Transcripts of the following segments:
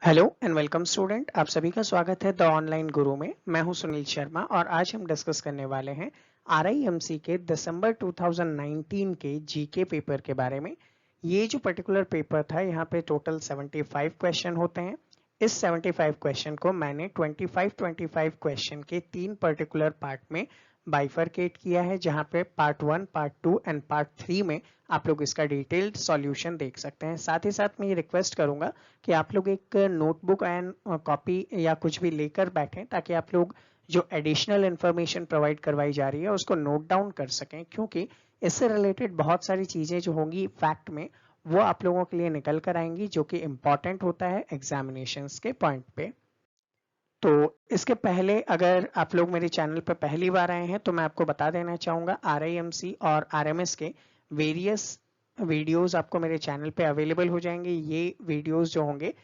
Hello and welcome student, आप सभी का स्वागत है द ऑनलाइन गुरु में। मैं हूं सुनील शर्मा और आज हम डिस्कस करने वाले हैं आरआईएमसी के दिसंबर 2019 के जीके पेपर के बारे में। ये जो पर्टिकुलर पेपर था, यहाँ पे टोटल 75 क्वेश्चन होते हैं। इस 75 क्वेश्चन को मैंने 25 क्वेश्चन के तीन पर्टिकुलर पार्ट में बाइफरकेट किया है, जहां पे पार्ट 1, पार्ट 2 एंड पार्ट 3 में आप लोग इसका डिटेल्ड सॉल्यूशन देख सकते हैं। साथ ही साथ मैं ये रिक्वेस्ट करूंगा कि आप लोग एक नोटबुक एंड कॉपी या कुछ भी लेकर बैठें, ताकि आप लोग जो एडिशनल इंफॉर्मेशन प्रोवाइड करवाई जा रही है उसको नोट डाउन कर सकें, क्योंकि इससे रिलेटेड बहुत सारी चीजें जो होंगी फैक्ट में, वो आप लोगों के लिए निकल कर आएंगी, जो कि इंपॉर्टेंट होता है एग्जामिनेशंस के पॉइंट पे। तो इसके पहले अगर आप लोग मेरे चैनल पर पहली बार आए हैं तो मैं आपको बता देना चाहूंगा, आरआईएमसी और आरएमएस के वेरियस वीडियोस आपको मेरे चैनल पे अवेलेबल हो जाएंगे। ये वीडियोस जो होंगे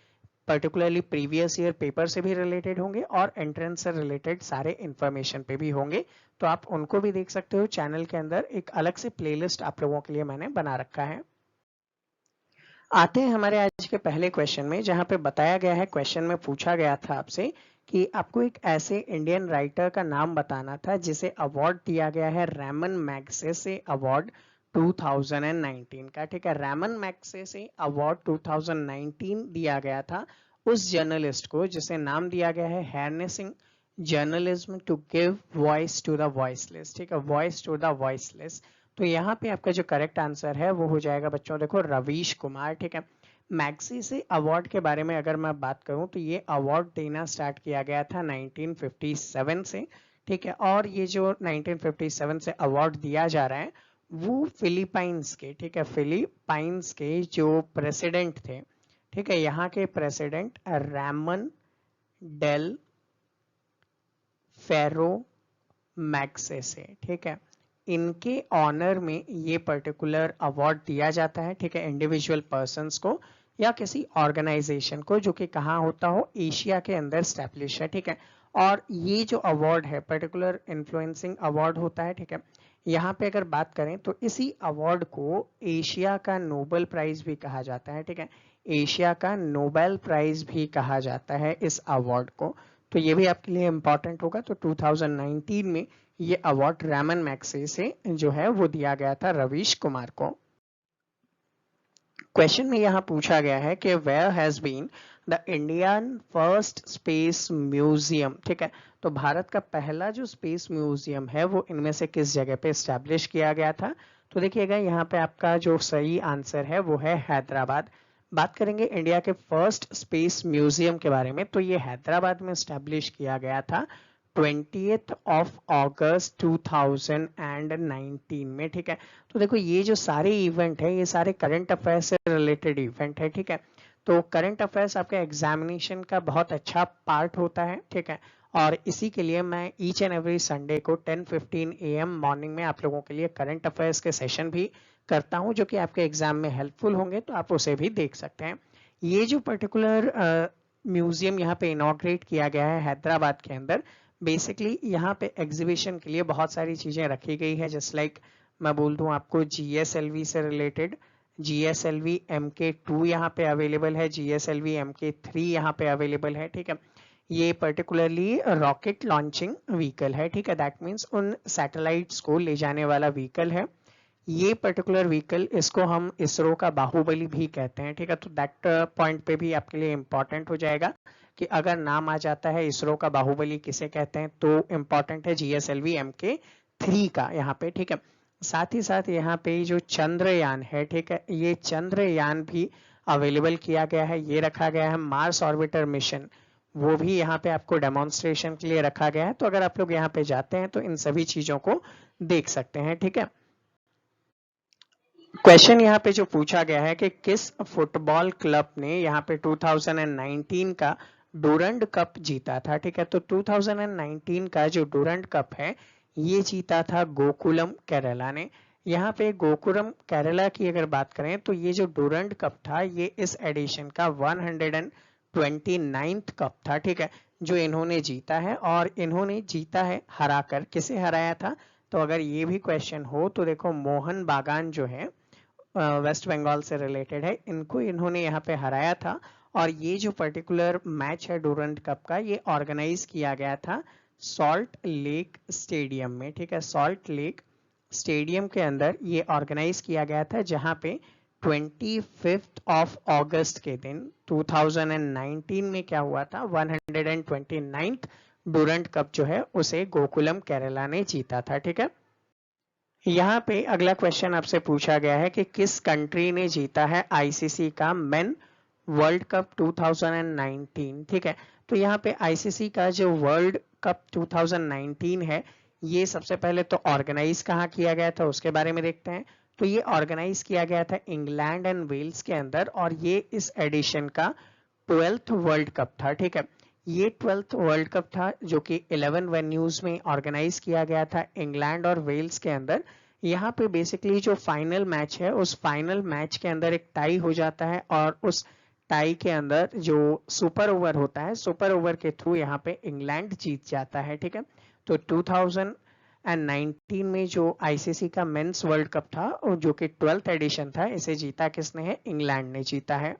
पर्टिकुलरली प्रीवियस ईयर पेपर से भी रिलेटेड होंगे और एंट्रेंस से रिलेटेड सारे इंफॉर्मेशन पे भी होंगे, तो आप उनको भी देख सकते हो। चैनल के अंदर एक अलग से प्लेलिस्ट आप लोगों के लिए मैंने बना रखा है। आते हैं हमारे आज के पहले क्वेश्चन में, जहां पे बताया गया है, क्वेश्चन में पूछा गया था आपसे कि आपको एक ऐसे इंडियन राइटर का नाम बताना था जिसे अवार्ड दिया गया है रैमन मैग्सेसे अवार्ड 2019 का। ठीक है, रैमन मैग्सेसे अवार्ड 2019 दिया गया था उस जर्नलिस्ट को जिसे नाम दिया गया है harnessing journalism to give voice to the voiceless. ठीक है, वॉइस टू द वॉइसलेस। तो यहाँ पे आपका जो करेक्ट आंसर है वो हो जाएगा बच्चों, देखो, रवीश कुमार। ठीक है, मैग्सेसे अवार्ड के बारे में अगर मैं बात करूं तो ये अवार्ड देना स्टार्ट किया गया था 1957 से। ठीक है, और ये जो 1957 से अवार्ड दिया जा रहा है वो फिलीपाइंस के, ठीक है, फिलीपाइंस के जो प्रेसिडेंट थे, ठीक है, यहाँ के प्रेसिडेंट रैमन डेल फेरो मैग्सेसे, ठीक है, इनके ऑनर में ये पर्टिकुलर अवार्ड दिया जाता है। ठीक है, इंडिविजुअल पर्संस को या किसी ऑर्गेनाइजेशन को जो कि कहाँ होता हो, एशिया के अंदर स्टैब्लिश है। ठीक है, और ये जो अवार्ड है पर्टिकुलर इन्फ्लुएंसिंग अवार्ड होता है। ठीक है, यहाँ पे अगर बात करें तो इसी अवार्ड को एशिया का नोबेल प्राइज भी कहा जाता है। ठीक है, एशिया का नोबेल प्राइज भी कहा जाता है इस अवार्ड को। तो ये भी आपके लिए इंपॉर्टेंट होगा। तो 2019 में ये अवार्ड रैमन मैग्सेसे जो है वो दिया गया था रवीश कुमार को। क्वेश्चन में यहाँ पूछा गया है कि where has been the Indian first space museum. ठीक है, तो भारत का पहला जो स्पेस म्यूजियम है वो इनमें से किस जगह पे स्टैब्लिश किया गया था। तो देखिएगा, यहाँ पे आपका जो सही आंसर है वो है हैदराबाद। बात करेंगे इंडिया के फर्स्ट स्पेस म्यूजियम के बारे में, तो ये हैदराबाद में स्टैब्लिश किया गया था 20th ऑफ अगस्त 2019 में। ठीक है, तो देखो, ये जो सारे इवेंट है ये सारे करंट अफेयर्स से रिलेटेड इवेंट है। ठीक है, तो करंट अफेयर्स आपके एग्जामिनेशन का बहुत अच्छा पार्ट होता है। ठीक है, और इसी के लिए मैं ईच एंड एवरी संडे को 10:15 AM मॉर्निंग में आप लोगों के लिए करंट अफेयर्स के सेशन भी करता हूं, जो कि आपके एग्जाम में हेल्पफुल होंगे, तो आप उसे भी देख सकते हैं। ये जो पर्टिकुलर म्यूजियम यहाँ पे इनॉग्रेट किया गया है हैदराबाद के अंदर, बेसिकली यहाँ पे एग्जीबिशन के लिए बहुत सारी चीजें रखी गई है। जस्ट लाइक मैं बोल दूं आपको, GSLV से रिलेटेड GSLV MK2 यहाँ पे अवेलेबल है, GSLV MK3 यहाँ पे अवेलेबल है। ठीक है, ये पर्टिकुलरली रॉकेट लॉन्चिंग व्हीकल है। ठीक है, दैट मीन्स उन सैटेलाइट्स को ले जाने वाला व्हीकल है ये पर्टिकुलर व्हीकल। इसको हम इसरो का बाहुबली भी कहते हैं। ठीक है, तो दैट पॉइंट पे भी आपके लिए इंपॉर्टेंट हो जाएगा कि अगर नाम आ जाता है इसरो का बाहुबली किसे कहते हैं, तो इंपॉर्टेंट है GSLV MK3 का यहाँ पे। ठीक है, साथ ही साथ यहाँ पे जो चंद्रयान है, ठीक है, ये चंद्रयान भी अवेलेबल किया गया है, ये रखा गया है। मार्स ऑर्बिटर मिशन वो भी यहाँ पे आपको डेमोन्स्ट्रेशन के लिए रखा गया है। तो अगर आप लोग यहाँ पे जाते हैं तो इन सभी चीजों को देख सकते हैं। ठीक है, क्वेश्चन यहाँ पे जो पूछा गया है कि किस फुटबॉल क्लब ने यहाँ पे 2019 का डूरंड कप जीता था। ठीक है, तो 2019 का जो डूरंड कप है ये जीता था गोकुलम केरला ने। यहाँ पे गोकुलम केरला की अगर बात करें तो ये जो डूरंड कप था ये इस एडिशन का 129th कप था। ठीक है, जो इन्होंने जीता है, और इन्होंने जीता है हराकर, किसे हराया था। तो अगर ये भी क्वेश्चन हो तो देखो, मोहन बागान जो है वेस्ट बंगाल से रिलेटेड है, इनको इन्होंने यहाँ पे हराया था। और ये जो पर्टिकुलर मैच है डूरंट कप का, ये ऑर्गेनाइज किया गया था सॉल्ट लेक स्टेडियम में, ठीक है। सॉल्ट लेक स्टेडियम के अंदर ये ऑर्गेनाइज किया गया था, जहां पे 25 अगस्त के दिन 2019 में क्या हुआ था, 129th डूरंट कप जो है उसे गोकुलम केरला ने जीता था, ठीक है। यहाँ पे अगला क्वेश्चन आपसे पूछा गया है कि किस कंट्री ने जीता है आईसीसी का मेन वर्ल्ड कप 2019, ठीक है। तो यहाँ पे आईसीसी का जो वर्ल्ड कप 2019 है, ये सबसे पहले तो ऑर्गेनाइज कहाँ किया गया था उसके बारे में देखते हैं। तो ये ऑर्गेनाइज किया गया था इंग्लैंड एंड वेल्स के अंदर, और ये इस एडिशन का 12th वर्ल्ड कप था, ठीक है। ये 12th वर्ल्ड कप था जो कि 11 वेन्यूज में ऑर्गेनाइज किया गया था इंग्लैंड और वेल्स के अंदर। यहाँ पे बेसिकली जो फाइनल मैच है, उस फाइनल मैच के अंदर एक टाई हो जाता है, और उस टाई के अंदर जो सुपर ओवर होता है, सुपर ओवर के थ्रू यहाँ पे इंग्लैंड जीत जाता है, ठीक है। तो 2019 में जो आईसीसी का मेंस वर्ल्ड कप था, जो कि 12th एडिशन था, इसे जीता किसने है, इंग्लैंड ने जीता है।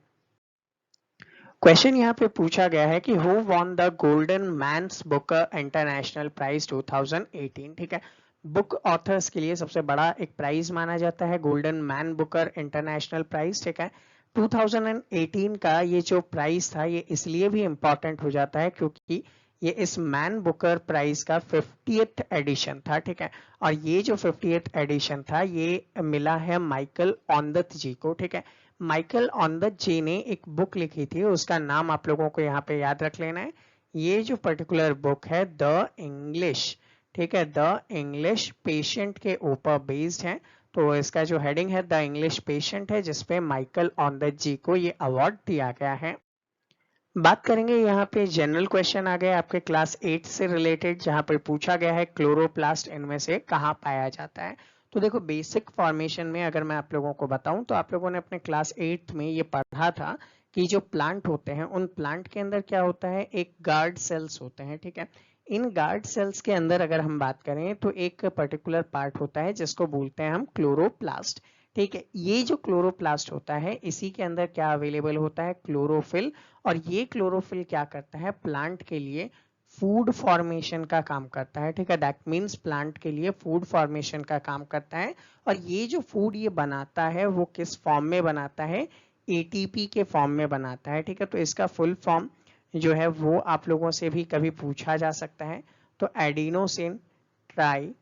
क्वेश्चन यहाँ पे पूछा गया है कि who won the golden man's booker international prize 2018, ठीक है। बुक ऑथर्स के लिए सबसे बड़ा एक प्राइज माना जाता है golden man booker international prize, ठीक है। 2018 का ये जो प्राइज था, ये इसलिए भी इंपॉर्टेंट हो जाता है क्योंकि ये इस मैन बुकर प्राइज का 50th एडिशन था, ठीक है। और ये जो 50th एडिशन था, ये मिला है माइकल ऑनदत जी को, ठीक है। माइकल ऑनदत जी ने एक बुक लिखी थी, उसका नाम आप लोगों को यहाँ पे याद रख लेना है। ये जो पर्टिकुलर बुक है द इंग्लिश, ठीक है, द इंग्लिश पेशेंट के ऊपर बेस्ड है। तो इसका जो हेडिंग है द इंग्लिश पेशेंट है, जिसपे माइकल ऑनदत जी को ये अवार्ड दिया गया है। बात करेंगे यहाँ पे जनरल क्वेश्चन आ गए आपके क्लास 8 से रिलेटेड, जहाँ पर पूछा गया है क्लोरोप्लास्ट इनमें से कहाँ पाया जाता है। तो देखो बेसिक फॉर्मेशन में अगर मैं आप लोगों को बताऊं, तो आप लोगों ने अपने क्लास 8 में ये पढ़ा था कि जो प्लांट होते हैं, उन प्लांट के अंदर क्या होता है, एक गार्ड सेल्स होते हैं, ठीक है। इन गार्ड सेल्स के अंदर अगर हम बात करें तो एक पर्टिकुलर पार्ट होता है जिसको बोलते हैं हम क्लोरोप्लास्ट, ठीक है। ये जो क्लोरोप्लास्ट होता है, इसी के अंदर क्या अवेलेबल होता है, क्लोरोफिल। और ये क्लोरोफिल क्या करता है, प्लांट के लिए फूड फॉर्मेशन का काम करता है, ठीक है। दैट मीन्स प्लांट के लिए फूड फॉर्मेशन का काम करता है। और ये जो फूड ये बनाता है, वो किस फॉर्म में बनाता है, एटीपी के फॉर्म में बनाता है, ठीक है। तो इसका फुल फॉर्म जो है वो आप लोगों से भी कभी पूछा जा सकता है। तो एडिनोसिन ट्राई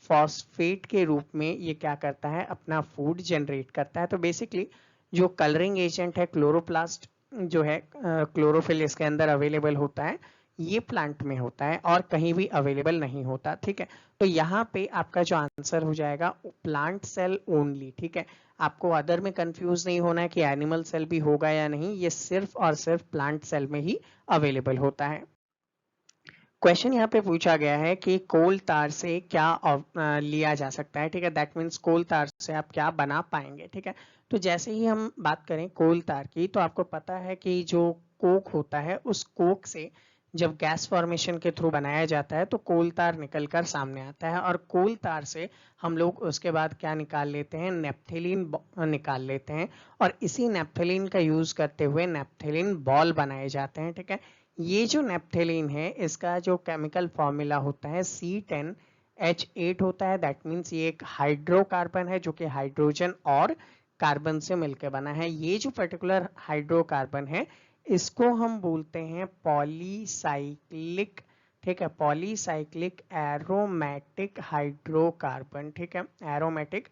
फॉस्फेट के रूप में ये क्या करता है, अपना फूड जनरेट करता है। तो बेसिकली जो कलरिंग एजेंट है क्लोरोप्लास्ट जो है, क्लोरोफिल इसके अंदर अवेलेबल होता है, ये प्लांट में होता है और कहीं भी अवेलेबल नहीं होता, ठीक है। तो यहाँ पे आपका जो आंसर हो जाएगा प्लांट सेल ओनली, ठीक है। आपको अदर में कंफ्यूज नहीं होना है कि एनिमल सेल भी होगा या नहीं, ये सिर्फ और सिर्फ प्लांट सेल में ही अवेलेबल होता है। क्वेश्चन यहाँ पे पूछा गया है कि कोल तार से क्या लिया जा सकता है, ठीक है। दैट मीन्स कोल तार से आप क्या बना पाएंगे, ठीक है। तो जैसे ही हम बात करें कोल तार की, तो आपको पता है कि जो कोक होता है, उस कोक से जब गैस फॉर्मेशन के थ्रू बनाया जाता है तो कोल तार निकल कर सामने आता है, और कोल तार से हम लोग उसके बाद क्या निकाल लेते हैं, नेप्थेलिन निकाल लेते हैं। और इसी नेप्थेलिन का यूज करते हुए नेप्थेलिन बॉल बनाए जाते हैं, ठीक है। ये जो नेप्थेलिन है, इसका जो केमिकल फॉर्मूला होता है C10H8 होता है। दैट मीन्स ये एक हाइड्रोकार्बन है जो कि हाइड्रोजन और कार्बन से मिलकर बना है। ये जो पर्टिकुलर हाइड्रोकार्बन है, इसको हम बोलते हैं पॉलीसाइक्लिक, ठीक है, पॉलीसाइक्लिक एरोमेटिक हाइड्रोकार्बन, ठीक है, एरोमेटिक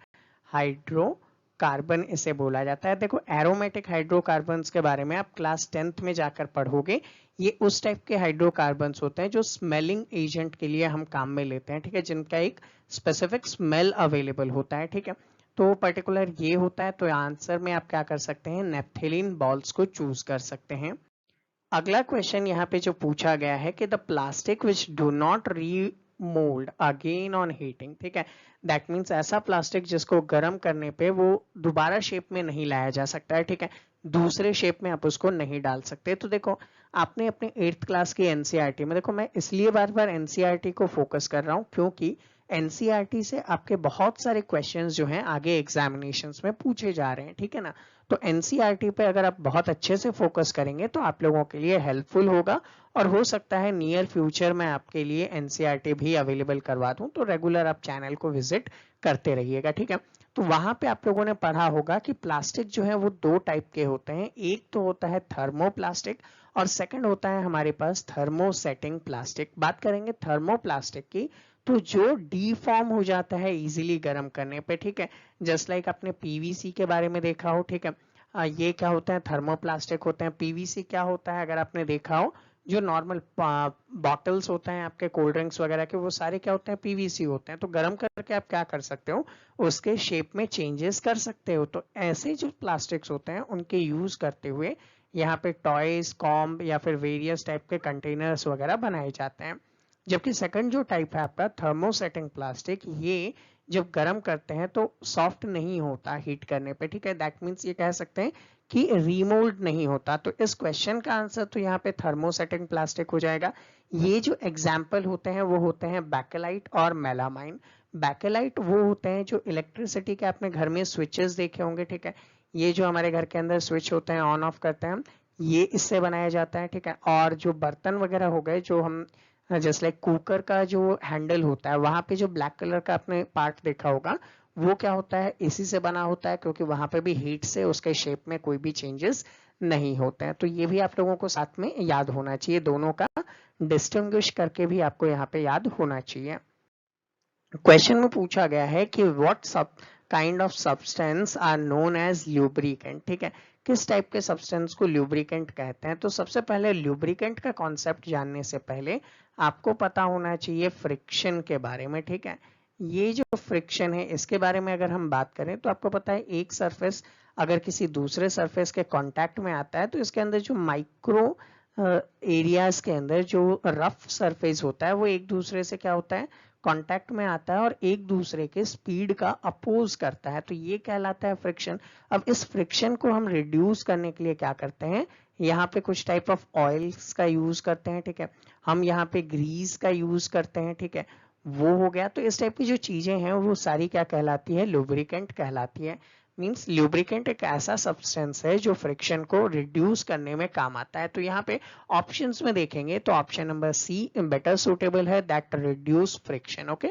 हाइड्रोकार्बन इसे बोला जाता है। देखो एरोमेटिक हाइड्रोकार्बन्स के बारे में आप क्लास 10th में जाकर पढ़ोगे। ये उस टाइप के हाइड्रोकार्बन्स होते हैं जो स्मेलिंग एजेंट के लिए हम काम में लेते हैं, ठीक है, जिनका एक स्पेसिफिक स्मेल अवेलेबल होता है, ठीक है। तो पर्टिकुलर ये होता है। तो आंसर में आप क्या कर सकते हैं, नेप्थेलिन बॉल्स को चूज कर सकते हैं। अगला क्वेश्चन यहाँ पे जो पूछा गया है कि the plastic which do not remould again on heating, ठीक है। दैट मीन्स ऐसा प्लास्टिक जिसको गर्म करने पे वो दोबारा शेप में नहीं लाया जा सकता है, ठीक है, दूसरे शेप में आप उसको नहीं डाल सकते। तो देखो आपने अपने 8th क्लास की एनसीईआरटी में, देखो मैं इसलिए बार बार एनसीईआरटी को फोकस कर रहा हूँ क्योंकि एनसीईआरटी से आपके बहुत सारे क्वेश्चंस जो हैं आगे एग्जामिनेशंस में पूछे जा रहे हैं, ठीक है ना। तो एनसीईआरटी पे अगर आप बहुत अच्छे से फोकस करेंगे तो आप लोगों के लिए हेल्पफुल होगा, और हो सकता है नियर फ्यूचर में आपके लिए एनसीईआरटी भी अवेलेबल करवा दूं, तो रेगुलर आप चैनल को विजिट करते रहिएगा, ठीक है। तो वहां पे आप लोगों ने पढ़ा होगा कि प्लास्टिक जो है वो दो टाइप के होते हैं, एक तो होता है थर्मोप्लास्टिक और सेकंड होता है हमारे पास थर्मोसेटिंग प्लास्टिक। बात करेंगे थर्मोप्लास्टिक की, तो जो डीफॉर्म हो जाता है इजीली गर्म करने पे, ठीक है। जस्ट लाइक आपने पीवीसी के बारे में देखा हो, ठीक है। ये क्या होता है, थर्मोप्लास्टिक होते हैं। पीवीसी क्या होता है, अगर आपने देखा हो, जो नॉर्मल बॉटल्स होते हैं आपके कोल्ड ड्रिंक्स वगैरह के, वो सारे क्या होते हैं, पीवीसी होते हैं। तो गर्म करके आप क्या कर सकते हो, उसके शेप में चेंजेस कर सकते हो। तो ऐसे जो प्लास्टिक्स होते हैं उनके यूज करते हुए यहाँ पे टॉयज, कॉम्ब या फिर वेरियस टाइप के कंटेनर्स वगैरह बनाए जाते हैं। जबकि सेकंड जो टाइप है आपका थर्मोसेटिंग प्लास्टिक, ये जब गर्म करते हैं तो सॉफ्ट नहीं होता हीट करने पे, ठीक है। दैट मीन्स ये कह सकते हैं कि रिमोल्ड नहीं होता। तो इस क्वेश्चन का आंसर तो यहाँ पे थर्मोसेटिंग प्लास्टिक हो जाएगा। ये जो एग्जाम्पल होते हैं वो होते हैं बैकेलाइट और मेलामाइन। बैकेलाइट वो होते हैं जो इलेक्ट्रिसिटी के, आपने घर में स्विचेस देखे होंगे, ठीक है। ये जो हमारे घर के अंदर स्विच होते हैं, ऑन ऑफ करते हैं हम, ये इससे बनाया जाता है, ठीक है। और जो बर्तन वगैरह हो गए, जो हम जस्ट लाइक कुकर का जो हैंडल होता है, वहां पे जो ब्लैक कलर का आपने पार्ट देखा होगा, वो क्या होता है, इसी से बना होता है, क्योंकि वहां पे भी हीट से उसके शेप में कोई भी चेंजेस नहीं होते हैं। तो ये भी आप लोगों को साथ में याद होना चाहिए, दोनों का डिस्टिंग्विश करके भी आपको यहाँ पे याद होना चाहिए। क्वेश्चन में पूछा गया है कि व्हाट सब kind of substance are known as lubricant, ठीक है। किस टाइप के सब्सटेंस को ल्यूब्रिकेंट कहते हैं। तो सबसे पहले ल्यूब्रिकेंट का कॉन्सेप्ट जानने से पहले आपको पता होना चाहिए फ्रिक्शन के बारे में, ठीक है। ये जो फ्रिक्शन है, इसके बारे में अगर हम बात करें तो आपको पता है एक सरफेस अगर किसी दूसरे सरफेस के कांटेक्ट में आता है, तो इसके अंदर जो माइक्रो एरियाज के अंदर जो रफ सरफेस होता है, वो एक दूसरे से क्या होता है, कांटेक्ट में आता है और एक दूसरे के स्पीड का अपोज करता है। तो ये कहलाता है फ्रिक्शन। अब इस फ्रिक्शन को हम रिड्यूस करने के लिए क्या करते हैं, यहाँ पे कुछ टाइप ऑफ ऑयल्स का यूज करते हैं, ठीक है। हम यहाँ पे ग्रीस का यूज करते हैं, ठीक है। वो हो गया। तो इस टाइप की जो चीजें हैं वो सारी क्या कहलाती है, लुब्रिकेंट कहलाती है। मींस लुब्रिकेंट एक ऐसा सब्सटेंस है जो फ्रिक्शन को रिड्यूस करने में काम आता है। तो यहाँ पे ऑप्शंस में देखेंगे तो option number C better suitable है, that reduce friction. Okay,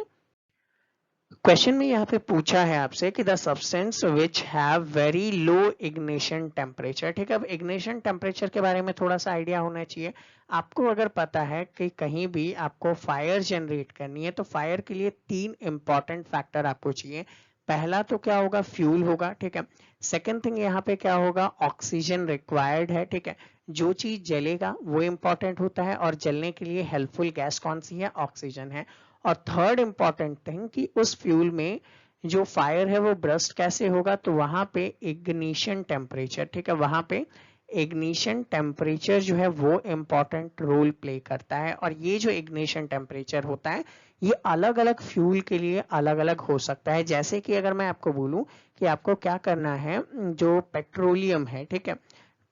question में यहाँ पे पूछा है आपसे कि the substance which have very low ignition temperature, ठीक है। अब इग्निशन टेम्परेचर के बारे में थोड़ा सा आइडिया होना चाहिए आपको। अगर पता है कि कहीं भी आपको फायर जनरेट करनी है, तो फायर के लिए तीन इंपॉर्टेंट फैक्टर आपको चाहिए। पहला तो क्या होगा, फ्यूल होगा, ठीक है। सेकेंड थिंग यहाँ पे क्या होगा, ऑक्सीजन रिक्वायर्ड है, ठीक है। जो चीज जलेगा वो इंपॉर्टेंट होता है, और जलने के लिए हेल्पफुल गैस कौन सी है, ऑक्सीजन है। और थर्ड इंपॉर्टेंट थिंग कि उस फ्यूल में जो फायर है वो ब्रस्ट कैसे होगा, तो वहां पे इग्निशन टेम्परेचर, ठीक है, वहां पे इग्निशन टेम्परेचर जो है वो इंपॉर्टेंट रोल प्ले करता है। और ये जो इग्निशन टेम्परेचर होता है ये अलग अलग फ्यूल के लिए अलग अलग हो सकता है। जैसे कि अगर मैं आपको बोलूं कि आपको क्या करना है, जो पेट्रोलियम है, ठीक है,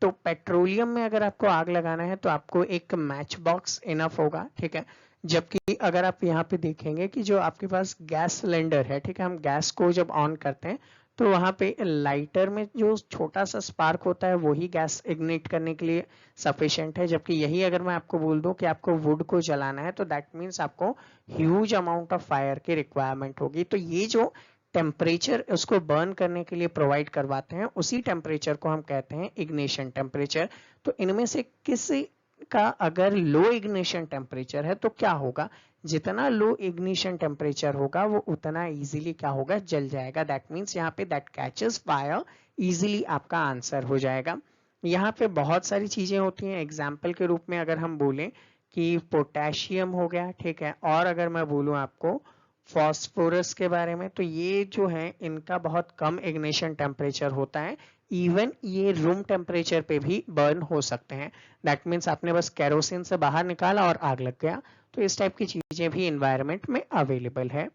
तो पेट्रोलियम में अगर आपको आग लगाना है तो आपको एक मैच बॉक्स इनफ होगा, ठीक है। जबकि अगर आप यहाँ पे देखेंगे कि जो आपके पास गैस सिलेंडर है, ठीक है, हम गैस को जब ऑन करते हैं तो वहां पे लाइटर में जो छोटा सा स्पार्क होता है वही गैस इग्निट करने के लिए सफिशिएंट है। जबकि यही अगर मैं आपको बोल दूं कि आपको वुड को जलाना है, तो दैट मीन्स आपको ह्यूज अमाउंट ऑफ फायर की रिक्वायरमेंट होगी। तो ये जो टेम्परेचर उसको बर्न करने के लिए प्रोवाइड करवाते हैं, उसी टेम्परेचर को हम कहते हैं इग्निशन टेम्परेचर। तो इनमें से किसी का अगर लो इग्निशन टेम्परेचर है तो क्या होगा, जितना लो इग्निशन टेम्परेचर होगा वो उतना इजीली क्या होगा, जल जाएगा। दैट मीन्स यहाँ पे दैट कैचेस फायर इजीली आपका आंसर हो जाएगा। यहाँ पे बहुत सारी चीजें होती हैं। एग्जाम्पल के रूप में अगर हम बोलें कि पोटेशियम हो गया, ठीक है, और अगर मैं बोलूं आपको फॉस्फोरस के बारे में, तो ये जो है इनका बहुत कम इग्निशन टेम्परेचर होता है। इवन ये रूम टेम्परेचर पे भी बर्न हो सकते हैं। दैट मीन्स आपने बस केरोसिन से बाहर निकाला और आग लग गया। तो इस टाइप की चीजें भी इन्वायरमेंट में अवेलेबल है।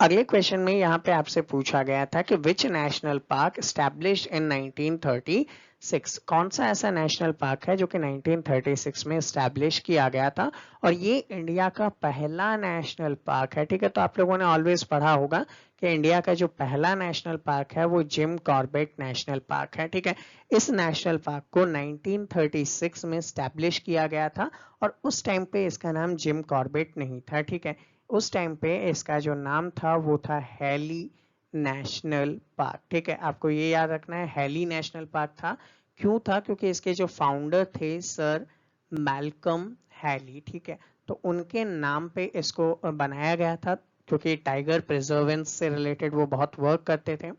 अगले क्वेश्चन में यहाँ पे आपसे पूछा गया था कि which national park established in 1930 6 कौन सा ऐसा नेशनल पार्क है जो कि 1936 में स्टैब्लिश किया गया था और ये इंडिया का पहला नेशनल पार्क है। ठीक है, तो आप लोगों ने ऑलवेज पढ़ा होगा कि इंडिया का जो पहला नेशनल पार्क है वो जिम कॉर्बेट नेशनल पार्क है। ठीक है, इस नेशनल पार्क को 1936 में स्टैब्लिश किया गया था और उस टाइम पे इसका नाम जिम कॉर्बेट नहीं था। ठीक है, उस टाइम पे इसका जो नाम था वो था हैली नेशनल पार्क। ठीक है, आपको ये याद रखना है, हैली नेशनल पार्क था। क्यों था? क्योंकि इसके जो फाउंडर थे सर मैल्कम हैली। ठीक है, तो उनके नाम पे इसको बनाया गया था क्योंकि टाइगर प्रिजर्वेंस से रिलेटेड वो बहुत वर्क करते थे।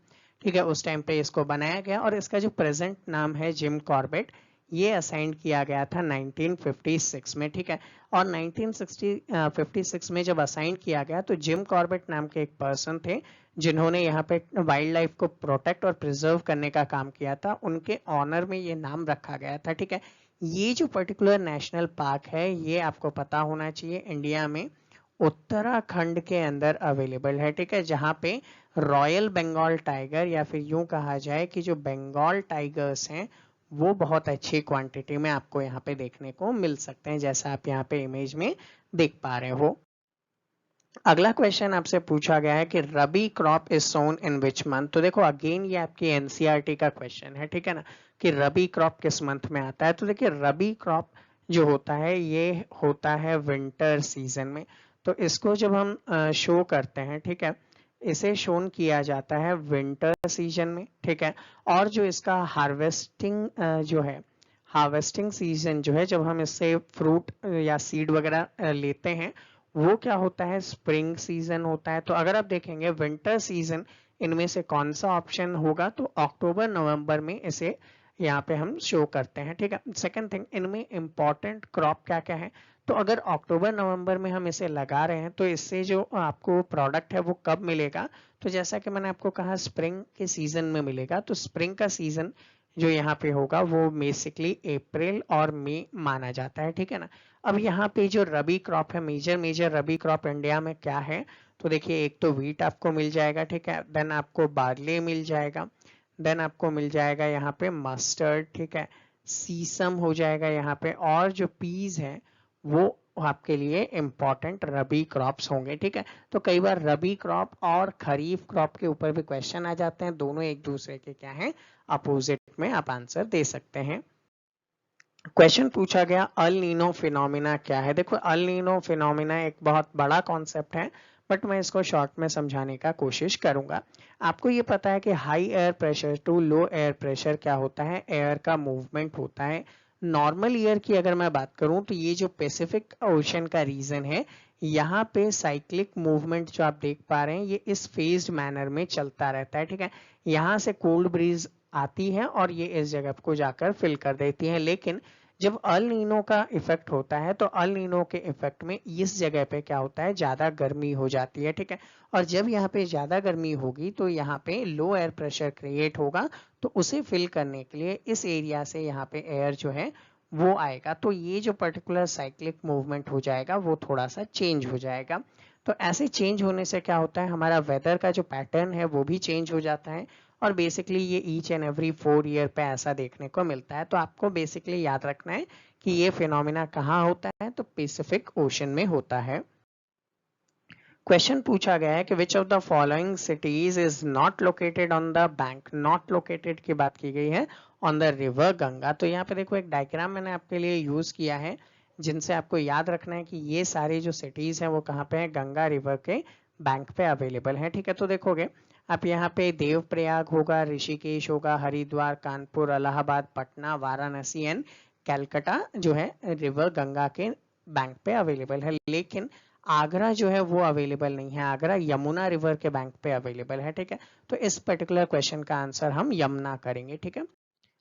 ठीक है, उस टाइम पे इसको बनाया गया और इसका जो प्रेजेंट नाम है जिम कॉर्बेट, ये असाइन किया गया था 1956 में। ठीक है, और 1956 में जब असाइन किया गया तो जिम कॉर्बेट नाम के एक पर्सन थे जिन्होंने यहाँ पे वाइल्ड लाइफ को प्रोटेक्ट और प्रिजर्व करने का काम किया था, उनके ऑनर में ये नाम रखा गया था। ठीक है, ये जो पर्टिकुलर नेशनल पार्क है ये आपको पता होना चाहिए इंडिया में उत्तराखंड के अंदर अवेलेबल है। ठीक है, जहाँ पे रॉयल बंगाल टाइगर या फिर यूं कहा जाए कि जो बंगाल टाइगर्स हैं वो बहुत अच्छी क्वांटिटी में आपको यहाँ पे देखने को मिल सकते हैं, जैसा आप यहाँ पे इमेज में देख पा रहे हो। अगला क्वेश्चन आपसे पूछा गया है कि rabi crop is sown in which month. तो देखो अगेन ये आपकी एनसीईआरटी का क्वेश्चन है। ठीक है ना, कि रबी क्रॉप किस मंथ में आता है। तो देखिए रबी क्रॉप जो होता है ये होता है विंटर सीजन में। तो इसको जब हम शो करते हैं, ठीक है, इसे शोन किया जाता है विंटर सीजन में। ठीक है, और जो इसका हार्वेस्टिंग जो है, हार्वेस्टिंग सीजन जो है जब हम इससे फ्रूट या सीड वगैरह लेते हैं वो क्या होता है, स्प्रिंग सीजन होता है। तो अगर आप देखेंगे विंटर सीजन इनमें से कौन सा ऑप्शन होगा, तो अक्टूबर नवंबर में इसे यहाँ पे हम शो करते हैं। ठीक है, सेकंड थिंग, इनमें इंपॉर्टेंट क्रॉप क्या क्या है। तो अगर अक्टूबर नवंबर में हम इसे लगा रहे हैं तो इससे जो आपको प्रोडक्ट है वो कब मिलेगा, तो जैसा कि मैंने आपको कहा स्प्रिंग के सीजन में मिलेगा। तो स्प्रिंग का सीजन जो यहाँ पे होगा वो बेसिकली अप्रैल और मई माना जाता है। ठीक है ना, अब यहाँ पे जो रबी क्रॉप है, मेजर मेजर रबी क्रॉप इंडिया में क्या है, तो देखिए एक तो व्हीट आपको मिल जाएगा। ठीक है, देन आपको बार्ले मिल जाएगा, देन आपको मिल जाएगा यहाँ पे मस्टर्ड। ठीक है, सीसम हो जाएगा यहाँ पे, और जो पीज है वो आपके लिए इंपॉर्टेंट रबी क्रॉप्स होंगे। ठीक है, तो कई बार रबी क्रॉप और खरीफ क्रॉप के ऊपर भी क्वेश्चन आ जाते हैं, दोनों एक दूसरे के क्या हैं, अपोजिट में आप आंसर दे सकते हैं। क्वेश्चन पूछा गया अल नीनो फिनोमिना क्या है। देखो अल नीनो फिनोमिना एक बहुत बड़ा कॉन्सेप्ट है, बट मैं इसको शॉर्ट में समझाने का कोशिश करूंगा। आपको ये पता है कि high air pressure to low air pressure क्या होता है, एयर का मूवमेंट होता है। नॉर्मल ईयर की अगर मैं बात करूं तो ये जो पैसिफिक ओशन का रीजन है, यहाँ पे साइक्लिक मूवमेंट जो आप देख पा रहे हैं ये इस फेज्ड मैनर में चलता रहता है। ठीक है, यहाँ से कोल्ड ब्रीज आती है और ये इस जगह को जाकर फिल कर देती है। लेकिन जब अल नीनो का इफेक्ट होता है तो अल नीनो के इफेक्ट में इस जगह पे क्या होता है, ज्यादा गर्मी हो जाती है। ठीक है, और जब यहाँ पे ज्यादा गर्मी होगी तो यहाँ पे लो एयर प्रेशर क्रिएट होगा, तो उसे फिल करने के लिए इस एरिया से यहाँ पे एयर जो है वो आएगा। तो ये जो पर्टिकुलर साइक्लिक मूवमेंट हो जाएगा वो थोड़ा सा चेंज हो जाएगा। तो ऐसे चेंज होने से क्या होता है, हमारा वेदर का जो पैटर्न है वो भी चेंज हो जाता है, और बेसिकली ये ईच एंड एवरी 4 ईयर पे ऐसा देखने को मिलता है। तो आपको बेसिकली याद रखना है कि ये फिनोमिना कहाँ होता है, तो पैसिफिक ओशन में होता है। क्वेश्चन पूछा गया है कि which of the following cities is not located on the bank. Not located की बात की गई है ऑन द रिवर गंगा। तो यहाँ पे देखो एक डायग्राम मैंने आपके लिए यूज किया है जिनसे आपको याद रखना है कि ये सारी जो सिटीज हैं वो कहाँ पे है, गंगा रिवर के बैंक पे अवेलेबल है। ठीक है, तो देखोगे आप यहाँ पे देवप्रयाग होगा, ऋषिकेश होगा, हरिद्वार, कानपुर, इलाहाबाद, पटना, वाराणसी एंड कैलकाटा जो है रिवर गंगा के बैंक पे अवेलेबल है। लेकिन आगरा जो है वो अवेलेबल नहीं है, आगरा यमुना रिवर के बैंक पे अवेलेबल है। ठीक है, तो इस पर्टिकुलर क्वेश्चन का आंसर हम यमुना करेंगे। ठीक है,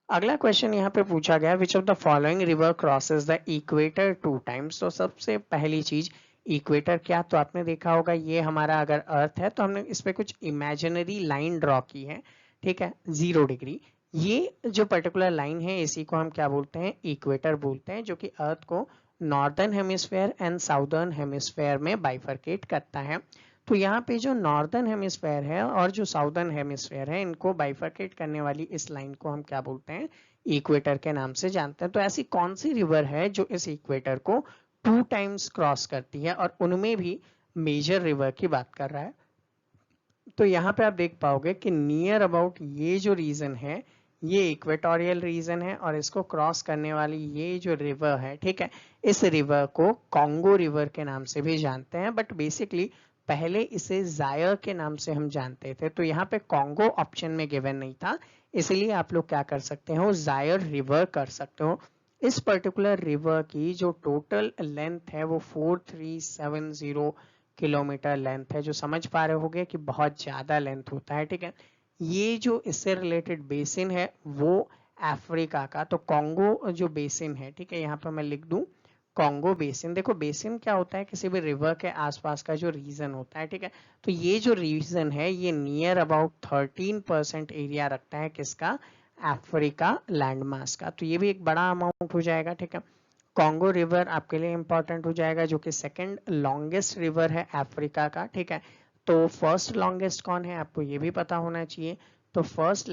अगला क्वेश्चन यहाँ पे पूछा गया विच of the following river crosses the equator 2 times. तो सबसे पहली चीज इक्वेटर क्या, तो आपने देखा होगा ये हमारा अगर अर्थ है तो हमने इस पे कुछ इमेजिनरी लाइन ड्रॉ की है। ठीक है, 0 डिग्री, ये जो पर्टिकुलर लाइन है इसी को हम क्या बोलते हैं, इक्वेटर बोलते हैं, जो कि अर्थ को northern hemisphere and southern hemisphere में बाइफरकेट करता है। तो यहाँ पे जो नॉर्दर्न हेमिस्फेयर है और जो साउदर्न हेमिस्फेयर है इनको बाइफरकेट करने वाली इस लाइन को हम क्या बोलते हैं, इक्वेटर के नाम से जानते हैं। तो ऐसी कौन सी रिवर है जो इस इक्वेटर को 2 टाइम्स क्रॉस करती है, और उनमें भी मेजर रिवर की बात कर रहा है। तो यहाँ पे आप देख पाओगे कि नियर अबाउट ये जो रीजन है ये इक्वेटोरियल रीजन है, और इसको क्रॉस करने वाली ये जो रिवर है, ठीक है, इस रिवर को कॉन्गो रिवर के नाम से भी जानते हैं, बट बेसिकली पहले इसे जायर के नाम से हम जानते थे। तो यहाँ पे कॉन्गो ऑप्शन में गिवन नहीं था, इसलिए आप लोग क्या कर सकते हो, जायर रिवर कर सकते हो। इस पर्टिकुलर रिवर की जो टोटल लेंथ है वो 4370 किलोमीटर लेंथ है, जो समझ पा रहे होगे कि बहुत ज्यादा लेंथ होता है, ठीक है। ये जो इससे रिलेटेड बेसिन है वो अफ्रीका का, तो कॉन्गो जो बेसिन है, ठीक है, यहाँ पर मैं लिख दूं कॉन्गो बेसिन। देखो बेसिन क्या होता है, किसी भी रिवर के आसपास का जो रीजन होता है, ठीक है। तो ये जो रीजन है ये नियर अबाउट 13% एरिया रखता है, किसका, अफ्रीका लैंड मास का। तो ये भी एक बड़ा अमाउंट हो जाएगा, ठीक है। कॉन्गो रिवर आपके लिए इंपॉर्टेंट हो जाएगा, जो कि सेकंड लॉन्गेस्ट रिवर है अफ्रीका का, ठीक है। तो फर्स्ट लॉन्गेस्ट कौन है आपको ये भी पता होना चाहिए। तो फर्स्ट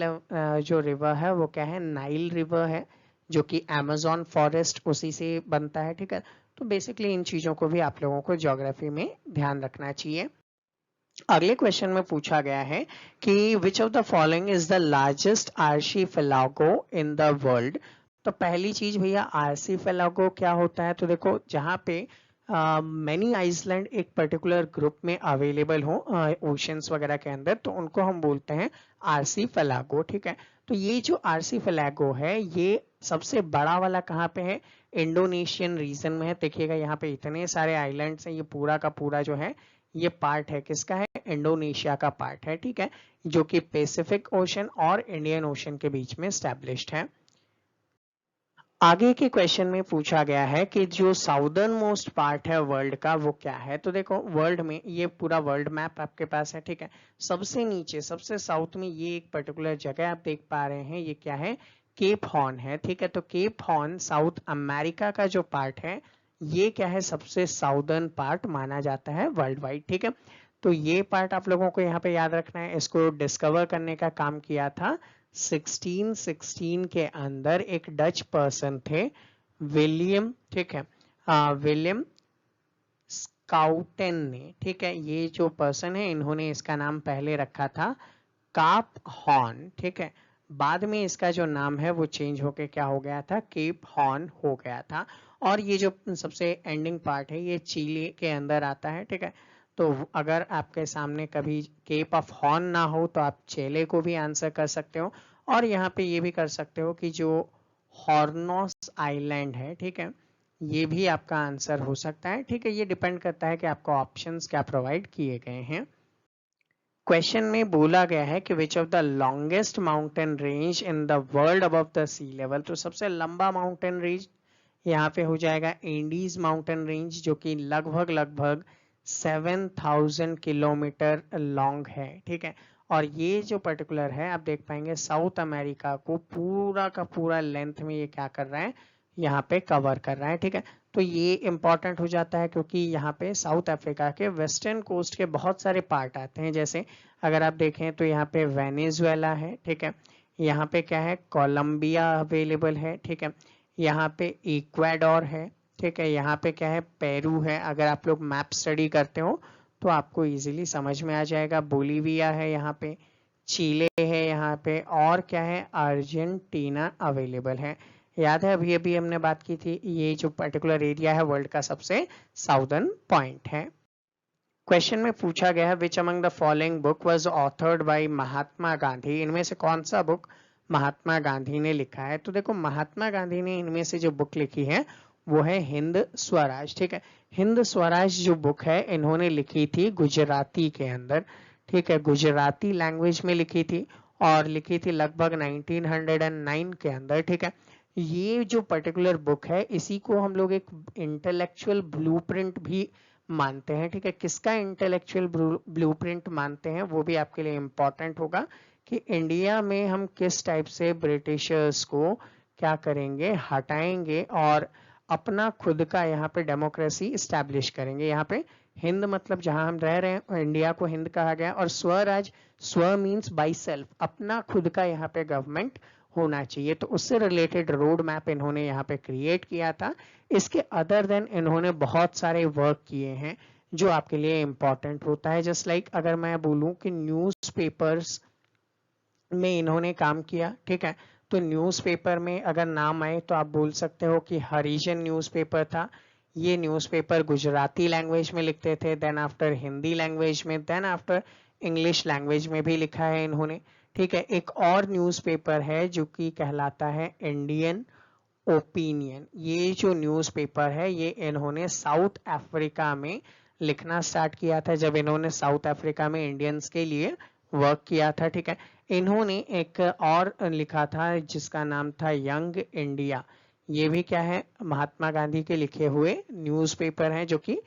जो रिवर है वो क्या है, नाइल रिवर है, जो कि अमेजोन फॉरेस्ट उसी से बनता है, ठीक है। तो बेसिकली इन चीजों को भी आप लोगों को ज्योग्राफी में ध्यान रखना चाहिए। अगले क्वेश्चन में पूछा गया है कि which of the following is the largest archipelago in the world. तो पहली चीज भैया, आर्शीपेलागो क्या होता है, तो देखो जहां पे मैनी आइसलैंड एक पर्टिकुलर ग्रुप में अवेलेबल हो ओशंस वगैरह के अंदर, तो उनको हम बोलते हैं आर्शीपेलागो, ठीक है। तो ये जो आर्शीपेलागो है ये सबसे बड़ा वाला कहाँ पे है, इंडोनेशियन रीजन में है। देखिएगा यहाँ पे इतने सारे आइलैंड्स हैं, ये पूरा का पूरा जो है ये पार्ट है किसका है, इंडोनेशिया का पार्ट है, ठीक है, जो कि पैसिफिक ओशन और इंडियन ओशन के बीच में स्टैब्लिश्ड है। आगे के क्वेश्चन में पूछा गया है कि जो साउदर्न मोस्ट पार्ट है वर्ल्ड का वो क्या है। तो देखो वर्ल्ड में ये पूरा वर्ल्ड मैप आपके पास है, ठीक है। सबसे नीचे सबसे साउथ में ये एक पर्टिकुलर जगह आप देख पा रहे हैं, ये क्या है, केप हॉर्न है, ठीक है। तो केप हॉर्न साउथ अमेरिका का जो पार्ट है ये क्या है, सबसे साउदर्न पार्ट माना जाता है वर्ल्ड वाइड, ठीक है। तो ये पार्ट आप लोगों को यहाँ पे याद रखना है। इसको डिस्कवर करने का काम किया था 1616 के अंदर एक डच पर्सन थे, विलियम, ठीक है, विलियम स्काउटेन ने, ठीक है। ये जो पर्सन है इन्होंने इसका नाम पहले रखा था काप हॉर्न, ठीक है। बाद में इसका जो नाम है वो चेंज होके क्या हो गया था, केप हॉर्न हो गया था। और ये जो सबसे एंडिंग पार्ट है ये चिली के अंदर आता है, ठीक है। तो अगर आपके सामने कभी केप ऑफ हॉर्न ना हो तो आप चेले को भी आंसर कर सकते हो, और यहाँ पे ये भी कर सकते हो कि जो हॉर्नोस आइलैंड है, ठीक है, ये भी आपका आंसर हो सकता है, ठीक है। ये डिपेंड करता है कि आपको ऑप्शंस क्या प्रोवाइड किए गए हैं। क्वेश्चन में बोला गया है कि which of the longest mountain range in the world above the sea level. तो सबसे लंबा माउंटेन रेंज यहाँ पे हो जाएगा इंडीज माउंटेन रेंज, जो कि लगभग लगभग 7000 किलोमीटर लॉन्ग है, ठीक है। और ये जो पर्टिकुलर है आप देख पाएंगे साउथ अमेरिका को पूरा का पूरा लेंथ में ये क्या कर रहा है, यहाँ पे कवर कर रहा है, ठीक है। तो ये इंपॉर्टेंट हो जाता है क्योंकि यहाँ पे साउथ अफ्रीका के वेस्टर्न कोस्ट के बहुत सारे पार्ट आते हैं। जैसे अगर आप देखें तो यहाँ पे वेनेजुएला है, ठीक है, यहाँ पे क्या है, कोलंबिया अवेलेबल है, ठीक है, यहाँ पे इक्वाडोर है, ठीक है, यहाँ पे क्या है, पेरू है। अगर आप लोग मैप स्टडी करते हो तो आपको इजीली समझ में आ जाएगा। बोलीविया है यहाँ पे, चिले है यहाँ पे, और क्या है, अर्जेंटीना अवेलेबल है। याद है अभी अभी हमने बात की थी, ये जो पर्टिकुलर एरिया है वर्ल्ड का सबसे साउदर्न पॉइंट है। क्वेश्चन में पूछा गया है which among the following book was authored by Mahatma Gandhi. इनमें से कौन सा बुक महात्मा गांधी ने लिखा है। तो देखो महात्मा गांधी ने इनमें से जो बुक लिखी है वो है हिंद स्वराज, ठीक है। हिंद स्वराज जो बुक है इन्होंने लिखी थी गुजराती के अंदर, ठीक है, गुजराती लैंग्वेज में लिखी थी, और लिखी थी लगभग 1909 के अंदर, ठीक है। ये जो पर्टिकुलर बुक है इसी को हम लोग एक इंटेलेक्चुअल ब्लूप्रिंट भी मानते हैं, ठीक है। किसका इंटेलेक्चुअल ब्लूप्रिंट मानते हैं वो भी आपके लिए इंपॉर्टेंट होगा कि इंडिया में हम किस टाइप से ब्रिटिशर्स को क्या करेंगे, हटाएंगे और अपना खुद का यहाँ पे डेमोक्रेसी स्टैब्लिश करेंगे। यहाँ पे हिंद मतलब जहां हम रह रहे हैं इंडिया को हिंद कहा गया, और स्वराज, स्व मीन्स बाई सेल्फ, अपना खुद का यहाँ पे गवर्नमेंट होना चाहिए। तो उससे रिलेटेड रोड मैप इन्होंने यहाँ पे क्रिएट किया था। इसके अदर देन इन्होंने बहुत सारे वर्क किए हैं जो आपके लिए इम्पोर्टेंट होता है। जस्ट लाइक अगर मैं बोलूँ कि न्यूज़पेपर्स में इन्होंने काम किया, ठीक है। तो न्यूज़पेपर में अगर नाम आए तो आप बोल सकते हो कि हरिजन न्यूज़पेपर था। ये न्यूज़पेपर गुजराती लैंग्वेज में लिखते थे, देन आफ्टर हिंदी लैंग्वेज में, देन आफ्टर इंग्लिश लैंग्वेज में भी लिखा है इन्होंने, ठीक है। एक और न्यूज़पेपर है जो कि कहलाता है इंडियन ओपिनियन। ये जो न्यूज़पेपर है ये इन्होंने साउथ अफ्रीका में लिखना स्टार्ट किया था जब इन्होंने साउथ अफ्रीका में इंडियंस के लिए वर्क किया था, ठीक है। इन्होंने एक और लिखा था जिसका नाम था यंग इंडिया। ये भी क्या है, महात्मा गांधी के लिखे हुए न्यूज़पेपर है जो कि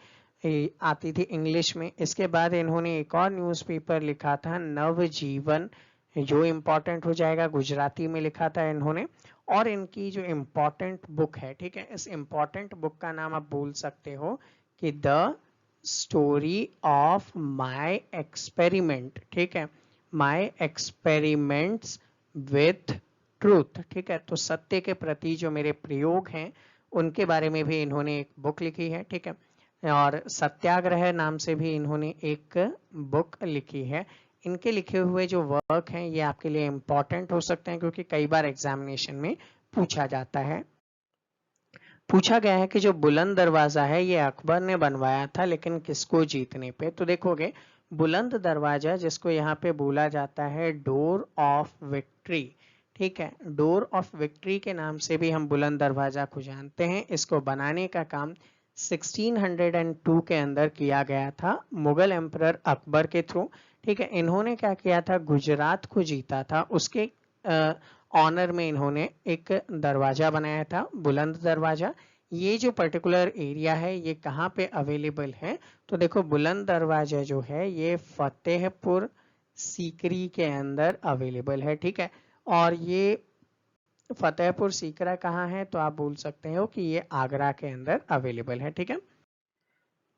आती थी इंग्लिश में। इसके बाद इन्होंने एक और न्यूज़पेपर लिखा था नवजीवन, जो इम्पोर्टेंट हो जाएगा, गुजराती में लिखा था इन्होंने। और इनकी जो इम्पोर्टेंट बुक है, ठीक है, इस इम्पोर्टेंट बुक का नाम आप बोल सकते हो कि the story of my experiment, ठीक है, माय एक्सपेरिमेंट्स विथ ट्रूथ, ठीक है। तो सत्य के प्रति जो मेरे प्रयोग हैं उनके बारे में भी इन्होंने एक बुक लिखी है, ठीक है। और सत्याग्रह नाम से भी इन्होंने एक बुक लिखी है। इनके लिखे हुए जो वर्क हैं ये आपके लिए इम्पोर्टेंट हो सकते हैं क्योंकि कई बार एग्जामिनेशन में पूछा जाता है। पूछा गया है कि जो बुलंद दरवाजा है ये अकबर ने बनवाया था लेकिन किसको जीतने पे। तो देखोगे बुलंद दरवाजा जिसको यहाँ पे बोला जाता है डोर ऑफ विक्ट्री, ठीक है, डोर ऑफ विक्ट्री के नाम से भी हम बुलंद दरवाजा को जानते हैं। इसको बनाने का काम 1602 के अंदर किया गया था मुगल एम्परर अकबर के थ्रू, ठीक है। इन्होंने क्या किया था, गुजरात को जीता था, उसके ऑनर में इन्होंने एक दरवाजा बनाया था, बुलंद दरवाजा। ये जो पर्टिकुलर एरिया है ये कहाँ पे अवेलेबल है, तो देखो बुलंद दरवाजा जो है ये फतेहपुर सीकरी के अंदर अवेलेबल है, ठीक है। और ये फतेहपुर सीकरा कहाँ है, तो आप बोल सकते हो कि ये आगरा के अंदर अवेलेबल है, ठीक है।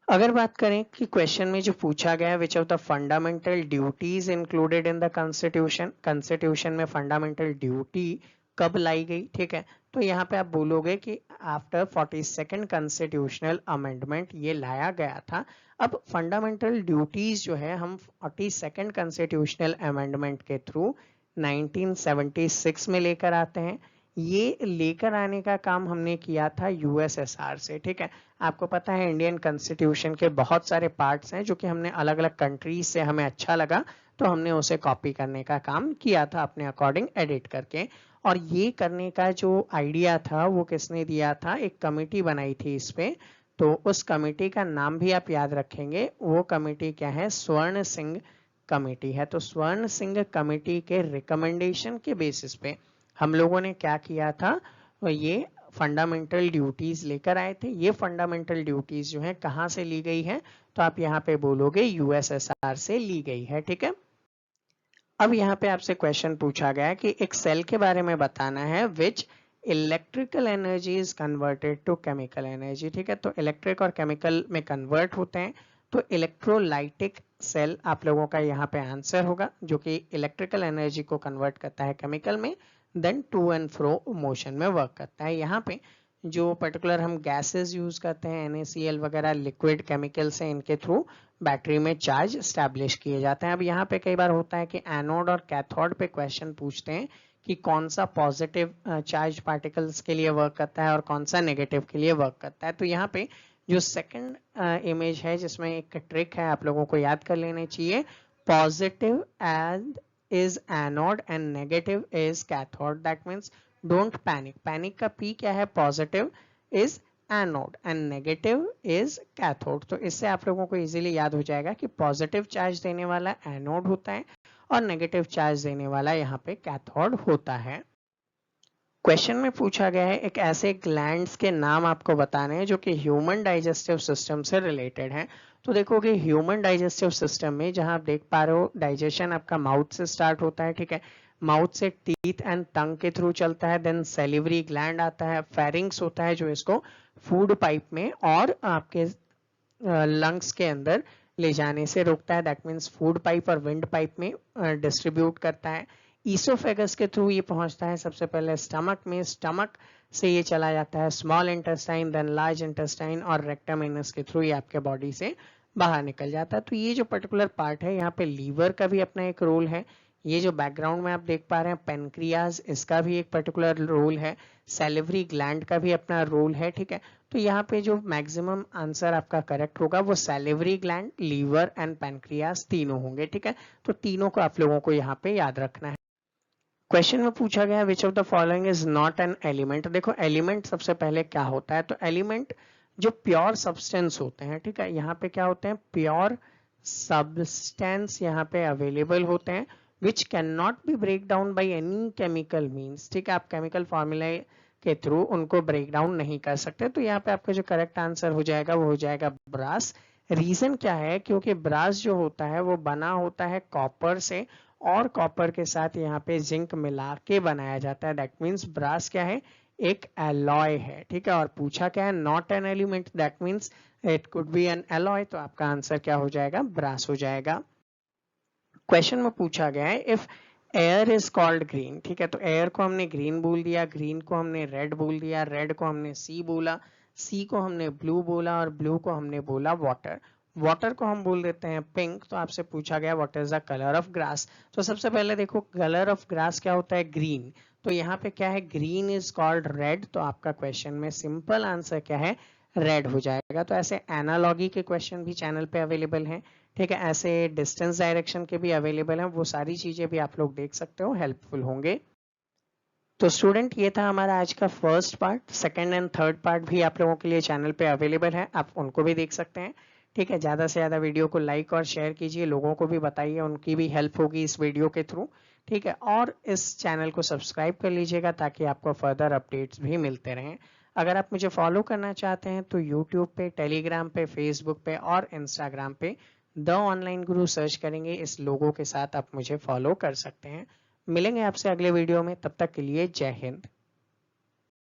अगर बात करें कि क्वेश्चन में जो पूछा गया है विच of the fundamental duties included in the constitution, constitution में फंडामेंटल ड्यूटी कब लाई गई, ठीक है। तो यहाँ पे आप बोलोगे कि आफ्टर 42nd कॉन्स्टिट्यूशनल अमेंडमेंट ये लाया गया था। अब फंडामेंटल ड्यूटीज जो है हम 42nd कॉन्स्टिट्यूशनल अमेंडमेंट के थ्रू 1976 में लेकर आते हैं। ये लेकर आने का काम हमने किया था यूएसएसआर से, ठीक है। आपको पता है इंडियन कॉन्स्टिट्यूशन के बहुत सारे पार्ट्स हैं जो कि हमने अलग अलग कंट्रीज से हमें अच्छा लगा तो हमने उसे कॉपी करने का काम किया था अपने अकॉर्डिंग एडिट करके। और ये करने का जो आइडिया था वो किसने दिया था, एक कमेटी बनाई थी इस पे। तो उस कमेटी का नाम भी आप याद रखेंगे, वो कमेटी क्या है, स्वर्ण सिंह कमेटी है। तो स्वर्ण सिंह कमेटी के रिकमेंडेशन के बेसिस पे हम लोगों ने क्या किया था, ये फंडामेंटल ड्यूटीज लेकर आए थे। ये फंडामेंटल ड्यूटीज जो है कहाँ से ली गई है, तो आप यहाँ पे बोलोगे यूएसएसआर से ली गई है, ठीक है। अब यहाँ पे आपसे क्वेश्चन पूछा गया है कि एक सेल के बारे में बताना है which electrical energy is converted to chemical energy, ठीक है। तो इलेक्ट्रिक और केमिकल में कन्वर्ट होते हैं। तो इलेक्ट्रोलाइटिक सेल आप लोगों का यहाँ पे आंसर होगा जो कि इलेक्ट्रिकल एनर्जी को कन्वर्ट करता है केमिकल में, then to and fro motion में वर्क करता है। यहाँ पे जो पर्टिकुलर हम गैसेस यूज करते हैं NaCl वगैरह लिक्विड केमिकल से, इनके थ्रू बैटरी में चार्ज स्टैब्लिश किए जाते हैं। अब यहाँ पे कई बार होता है कि एनोड और कैथोड पे क्वेश्चन पूछते हैं कि कौन सा पॉजिटिव चार्ज पार्टिकल्स के लिए वर्क करता है और कौन सा नेगेटिव के लिए वर्क करता है। तो यहाँ पे जो सेकंड इमेज है जिसमें एक ट्रिक है आप लोगों को याद कर लेने चाहिए, positive and is anode and negative is cathode, that means don't panic, panic का P क्या है, positive is anode and negative is cathode। तो इससे आप लोगों को इजीली याद हो जाएगा कि पॉजिटिव चार्ज देने वाला एनोड होता है और नेगेटिव चार्ज देने वाला यहाँ पे कैथोड होता है। क्वेश्चन में पूछा गया है एक ऐसे ग्लैंड्स के नाम आपको बताने हैं जो कि ह्यूमन डाइजेस्टिव सिस्टम से रिलेटेड हैं। तो देखोगे ह्यूमन डाइजेस्टिव सिस्टम में जहां आप देख पा रहे हो डाइजेशन आपका माउथ से स्टार्ट होता है, ठीक है। माउथ से टीथ एंड टंग के थ्रू चलता है, देन सेलिवरी ग्लैंड आता है, फेरिंग्स होता है जो इसको फूड पाइप में और आपके लंग्स के अंदर ले जाने से रोकता है, दैट मीन्स फूड पाइप और विंड पाइप में डिस्ट्रीब्यूट करता है। ईसोफेगस के थ्रू ये पहुंचता है सबसे पहले स्टमक में, स्टमक से ये चला जाता है small intestine, then large intestine और रेक्टम एनस के थ्रू ये आपके बॉडी से बाहर निकल जाता है। तो ये जो पर्टिकुलर पार्ट है यहाँ पे लीवर का भी अपना एक रोल है। ये जो बैकग्राउंड में आप देख पा रहे हैं पेनक्रियाज, इसका भी एक पर्टिकुलर रोल है। सैलिवरी ग्लैंड का भी अपना रोल है, ठीक है। तो यहाँ पे जो मैक्सिमम आंसर आपका करेक्ट होगा वो salivary gland, liver and pancreas तीनों होंगे, ठीक है। तो तीनों को आप लोगों को यहाँ पे याद रखना है। क्वेश्चन में पूछा गया विच of the following is not an element. देखो एलिमेंट सबसे पहले क्या होता है, तो एलिमेंट जो प्योर सब्सटेंस होते हैं, ठीक है। यहाँ पे क्या होते हैं, प्योर सब्सटेंस यहाँ पे अवेलेबल होते हैं which can not be break down by any chemical means, ठीक है। आप केमिकल फॉर्मूला के थ्रू उनको ब्रेक डाउन नहीं कर सकते। तो यहाँ पे आपका जो करेक्ट आंसर हो जाएगा वो हो जाएगा ब्रास। रीजन क्या है, क्योंकि ब्रास जो होता है वो बना होता है कॉपर से और कॉपर के साथ यहाँ पे जिंक मिला के बनाया जाता है। दैट मीन्स ब्रास क्या है, एक एलॉय है, ठीक है। और पूछा क्या है, not an element, that means it could be N alloy. तो आपका आंसर क्या हो जाएगा, ब्रास हो जाएगा। क्वेश्चन में पूछा गया है if air is called green, ठीक है। तो एयर को हमने ग्रीन बोल दिया, ग्रीन को हमने रेड बोल दिया, रेड को हमने सी बोला, सी को हमने ब्लू बोला और ब्लू को हमने बोला वाटर। वाटर को हम बोल देते हैं पिंक। तो आपसे पूछा गया what is the colour of grass. तो सबसे पहले देखो कलर ऑफ ग्रास क्या होता है, ग्रीन। तो यहाँ पे क्या है, ग्रीन इज कॉल्ड रेड। तो आपका क्वेश्चन में सिंपल आंसर क्या है, रेड हो जाएगा। तो ऐसे एनालॉगी के क्वेश्चन भी चैनल पे अवेलेबल हैं, ठीक है। ऐसे डिस्टेंस डायरेक्शन के भी अवेलेबल हैं, वो सारी चीजें भी आप लोग देख सकते हो, हेल्पफुल होंगे। तो स्टूडेंट ये था हमारा आज का first part. Second and third part भी आप लोगों के लिए चैनल पे अवेलेबल है, आप उनको भी देख सकते हैं, ठीक है। ज्यादा से ज्यादा वीडियो को लाइक और शेयर कीजिए, लोगों को भी बताइए, उनकी भी हेल्प होगी इस वीडियो के थ्रू, ठीक है। और इस चैनल को सब्सक्राइब कर लीजिएगा ताकि आपको फर्दर अपडेट्स भी मिलते रहें। अगर आप मुझे फॉलो करना चाहते हैं तो यूट्यूब पे, टेलीग्राम पे, फेसबुक पे और इंस्टाग्राम पे द ऑनलाइन गुरु सर्च करेंगे, इस लोगों के साथ आप मुझे फॉलो कर सकते हैं। मिलेंगे आपसे अगले वीडियो में, तब तक के लिए जय हिंद।